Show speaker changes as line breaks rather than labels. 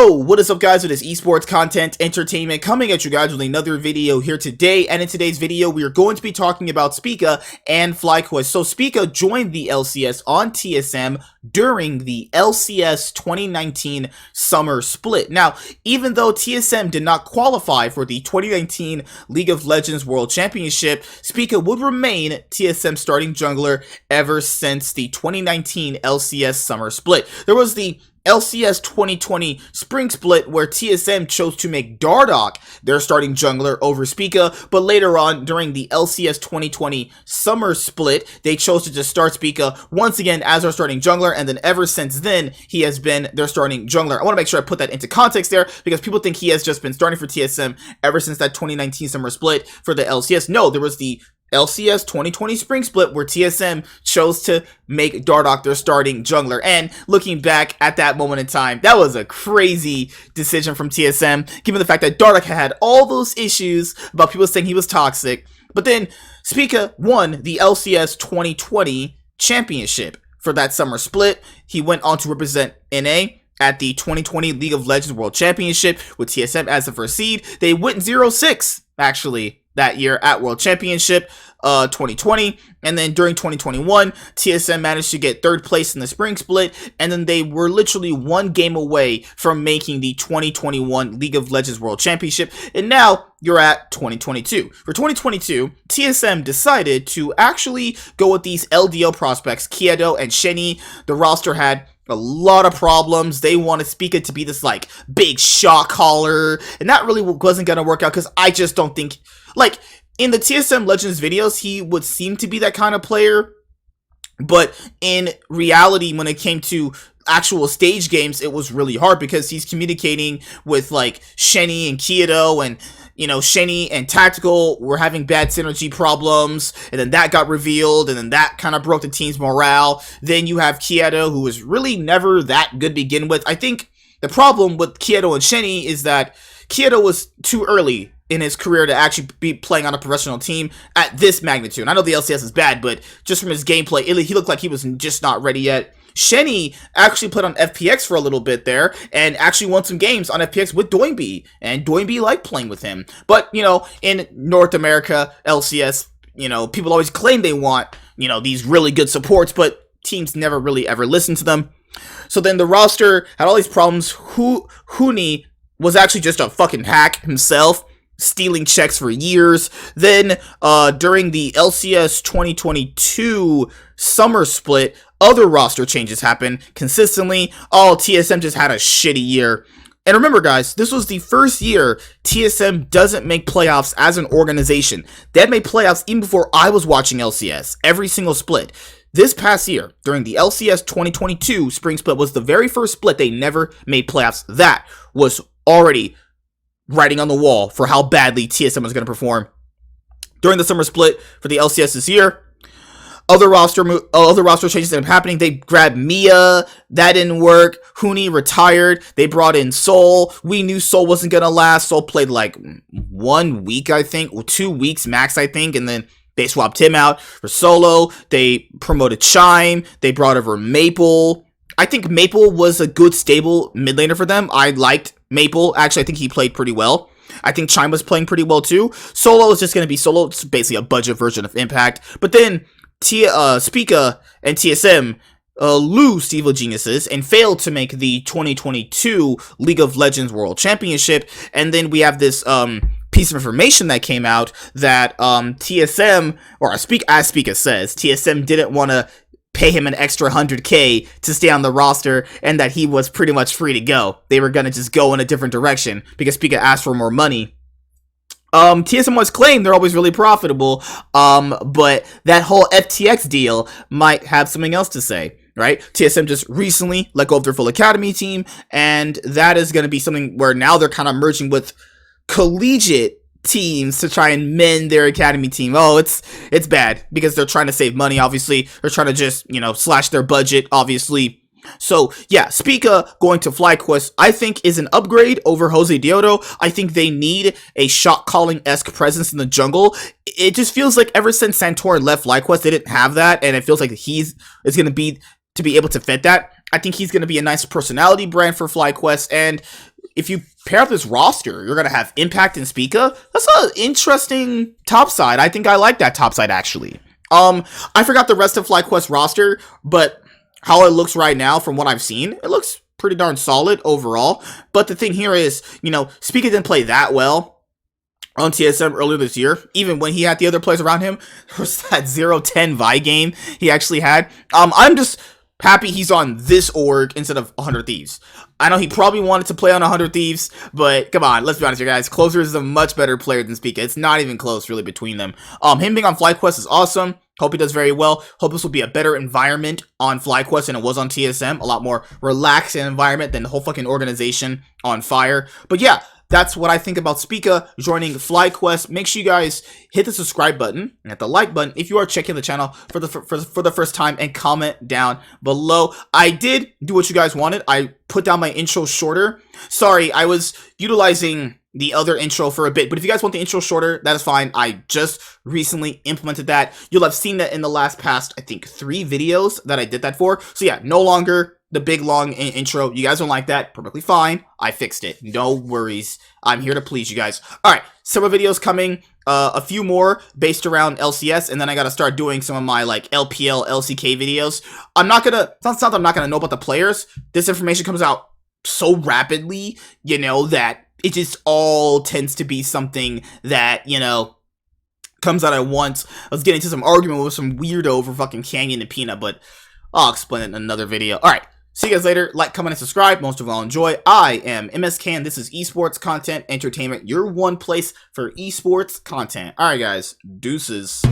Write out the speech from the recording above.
Oh, what is up guys, it is esports content entertainment coming at you guys with another video here today. And in today's video we are going to be talking about Spica and FlyQuest. So Spica joined the LCS on TSM during the LCS 2019 summer split. Now, even though TSM did not qualify for the 2019 League of Legends World Championship, Spica would remain TSM starting jungler ever since the 2019 LCS summer split. There was the LCS 2020 Spring Split where TSM chose to make Dardoch their starting jungler over Spica, but later on during the LCS 2020 Summer Split, they chose to just start Spica once again as their starting jungler, and then ever since then, he has been their starting jungler. I want to make sure I put that into context there, because people think he has just been starting for TSM ever since that 2019 Summer Split for the LCS. No, there was the LCS 2020 Spring Split where TSM chose to make Dardoch their starting jungler, and looking back at that moment in time, that was a crazy decision from TSM, given the fact that Dardoch had all those issues about people saying he was toxic. But then Spica won the LCS 2020 championship for that summer split. He went on to represent NA at the 2020 League of Legends World Championship with TSM as the first seed. They went 0-6 actually that year at World Championship 2020, and then during 2021 TSM managed to get third place in the spring split, and then they were literally one game away from making the 2021 League of Legends World Championship. And now you're at 2022. For 2022, TSM decided to actually go with these LDO prospects, Josedeodo and Shenny. The roster had a lot of problems. They wanted Spica to be this like big shot caller, and that really wasn't gonna work out, because I just don't think, like, in the TSM Legends videos he would seem to be that kind of player, but in reality when it came to actual stage games it was really hard, because he's communicating with like Shenny and Josedeodo, and you know, Shenny and Tactical were having bad synergy problems, and then that got revealed, and then that kind of broke the team's morale. Then you have Josedeodo, who was really never that good to begin with. I think the problem with Josedeodo and Shenny is that Josedeodo was too early in his career to actually be playing on a professional team at this magnitude. And I know the LCS is bad, but just from his gameplay, he looked like he was just not ready yet. Shenny actually played on FPX for a little bit there, and actually won some games on FPX with Doinby, and Doinby liked playing with him. But, you know, in North America, LCS, you know, people always claim they want, you know, these really good supports, but teams never really ever listen to them. So then the roster had all these problems. Huni was actually just a fucking hack himself, stealing checks for years. Then during the LCS 2022 summer split, other roster changes happened consistently. TSM just had a shitty year. And remember guys, this was the first year TSM doesn't make playoffs as an organization. They had made playoffs even before I was watching LCS, every single split. This past year, during the LCS 2022 spring split, was the very first split they never made playoffs. That was already writing on the wall for how badly TSM was going to perform. During the summer split for the LCS this year, other roster changes ended up happening. They grabbed Mia, that didn't work. Huni retired. They brought in Soul. We knew Soul wasn't going to last. Soul played like 1 week, I think, or 2 weeks max, I think, and then they swapped him out for Solo. They promoted Chime. They brought over Maple. I think Maple was a good, stable mid laner for them. I liked Maple. Actually, I think he played pretty well. I think Chime was playing pretty well too. Solo is just going to be Solo. It's basically a budget version of Impact. But then Spica and TSM lose Evil Geniuses and fail to make the 2022 League of Legends World Championship. And then we have this piece of information that came out that TSM, or as Spica says, TSM didn't want to pay him an extra 100k to stay on the roster, and that he was pretty much free to go. They were gonna just go in a different direction because Spica asked for more money. TSM always claimed they're always really profitable, but that whole FTX deal might have something else to say, right? TSM just recently let go of their full academy team, and that is going to be something where now they're kind of merging with collegiate teams to try and mend their academy team. It's bad because they're trying to save money, obviously. They're trying to just, you know, slash their budget, obviously. So, yeah, Spica going to FlyQuest, I think, is an upgrade over Josedeodo. I think they need a shot-calling-esque presence in the jungle. It just feels like ever since Santorin left FlyQuest, they didn't have that, and it feels like is going to be able to fit that. I think he's going to be a nice personality brand for FlyQuest, and if you pair up this roster, you're gonna have Impact and Spica. That's an interesting top side. I think I like that top side actually. I forgot the rest of FlyQuest roster, but how it looks right now from what I've seen, it looks pretty darn solid overall. But the thing here is, you know, Spica didn't play that well on TSM earlier this year. Even when he had the other players around him, there was that 0-10 Vi game he actually had. I'm just happy he's on this org instead of 100 Thieves. I know he probably wanted to play on 100 Thieves, but come on, let's be honest here, guys. Closer is a much better player than Spica. It's not even close, really, between them. Him being on FlyQuest is awesome. Hope he does very well. Hope this will be a better environment on FlyQuest than it was on TSM. A lot more relaxed environment than the whole fucking organization on Fire. But yeah, that's what I think about Spica joining FlyQuest. Make sure you guys hit the subscribe button and hit the like button if you are checking the channel for the first time, and comment down below. I did do what you guys wanted. I put down my intro shorter. Sorry, I was utilizing the other intro for a bit, but if you guys want the intro shorter, that is fine. I just recently implemented that. You'll have seen that in the past, I think, 3 videos that I did that for. So yeah, no longer the big long intro. You guys don't like that? Perfectly fine. I fixed it. No worries. I'm here to please you guys. All right, several videos coming. A few more based around LCS, and then I gotta start doing some of my like LPL, LCK videos. It's not that I'm not gonna know about the players. This information comes out so rapidly, you know, that it just all tends to be something that, you know, comes out at once. I was getting into some argument with some weirdo over fucking Canyon and Peanut, but I'll explain it in another video. All right, see you guys later. Like, comment, and subscribe. Most of all, enjoy. I am MSCan. This is esports content entertainment, your one place for esports content. All right, guys. Deuces.